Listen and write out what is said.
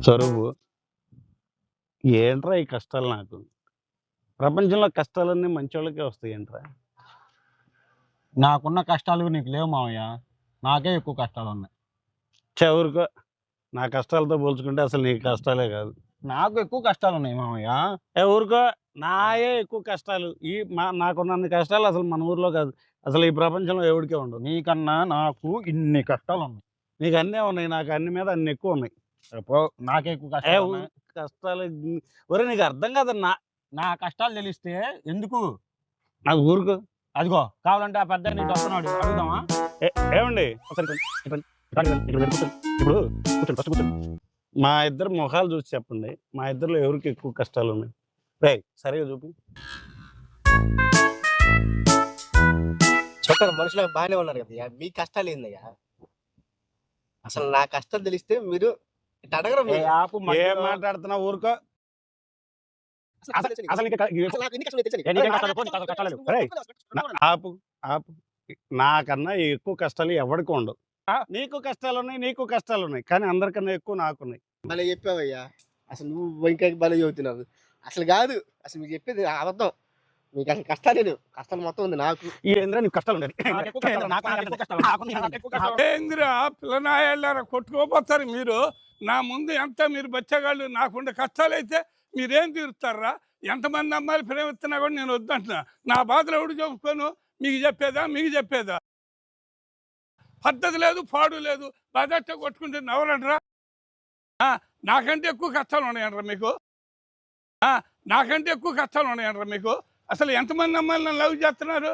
చరువు. ఏంట్రా ఈ కష్టాలు నాకు? ప్రపంచంలో కష్టాలన్నీ మంచోళ్ళకే వస్తాయేంట్రా? నాకున్న కష్టాలు నీకు లేవు మావయ్య. నాకే ఎక్కువ కష్టాలున్నాయి. ఊరుకో. నా కష్టాలతో పోల్చుకుంటే అసలు నీ కష్టాలే కాదు. నాకు ఎక్కువ కష్టాలున్నాయి మావయ్య. ఊరుకో. నాయే ఎక్కువ కష్టాలు. నాకున్నన్ని కష్టాలు అసలు మన ఊర్లో కాదు. అసలు ఈ ప్రపంచంలో ఎవడికే ఉండవు. నీకన్నా నాకు ఇన్ని కష్టాలున్నాయి. నీకు అన్నీ ఉన్నాయి. నాకు అన్ని మీద అన్ని ఎక్కువ ఉన్నాయి. నాకే ఎక్కువ కష్టాలున్నాయి. కష్టాలు ఒరేయ్ నీకు అర్థం కాదన్నా. నా కష్టాలు తెలిస్తే ఎందుకు? నాకు ఊరుకో. అదిగో కావాలంటే ఆ పెద్ద నీకు వస్తున్నాడు, అడుగుదామా? ఏమండి ఒకసారి ఇప్పుడు కూర్చోండి, ఫస్ట్ కూర్చోండి. మా ఇద్దరు మొహాలు చూసి చెప్పండి. మా ఇద్దరిలో ఎవరికి ఎక్కువ కష్టాలు ఉన్నాయి? రేయ్ సరిగా చూపి. చూడండి మనుషులు బాగానే ఉన్నారు కదా, మీ కష్టాలు ఏందయ్యా? అసలు నా కష్టాలు తెలిస్తే మీరు ఇట్లా అడగరు. ఏం మాట్లాడుతున్నా? ఊరుకో. ఆపు ఆపు. నాకన్నా ఎక్కువ కష్టాలు ఎవరికి ఉండవు. నీకు కష్టాలు ఉన్నాయి, నీకు కష్టాలు ఉన్నాయి, కానీ అందరికన్నా ఎక్కువ నాకున్నాయి. భలే చెప్పావయ్యా. అసలు నువ్వు ఇంకా భలే చెబుతున్నావు. అసలు కాదు, అసలు మీకు చెప్పేది అబద్ధం. మీకు అసలు కష్టాలు లేవు, కష్టాలు మొత్తం ఉంది నాకు. ఏంద్రా నీకు కష్టాలు ఉన్నాయి? ఏంద్రా పిల్లనాయాళ్ళారా కొట్టుకోపోతారు మీరు. నా ముందు ఎంత మీరు బచ్చగాళ్ళు, నాకుండే కష్టాలు అయితే మీరేం తీరుస్తారా? ఎంతమంది అమ్మాయిలు ప్రేమిస్తున్నా కూడా నేను వద్దంటున్నా. నా బాధలు ఎవడు చెప్పుకోను? మీకు చెప్పేదా? పద్ధతి లేదు, పాడు లేదు. బాధట్ట కొట్టుకుంటే నవలంటరా? నాకంటే ఎక్కువ కష్టాలు ఉన్నాయంటారా మీకు? నాకంటే ఎక్కువ కష్టాలు ఉన్నాయంటారా మీకు? అసలు ఎంతమంది అమ్మాయిలు నన్ను లవ్ చేస్తున్నారు?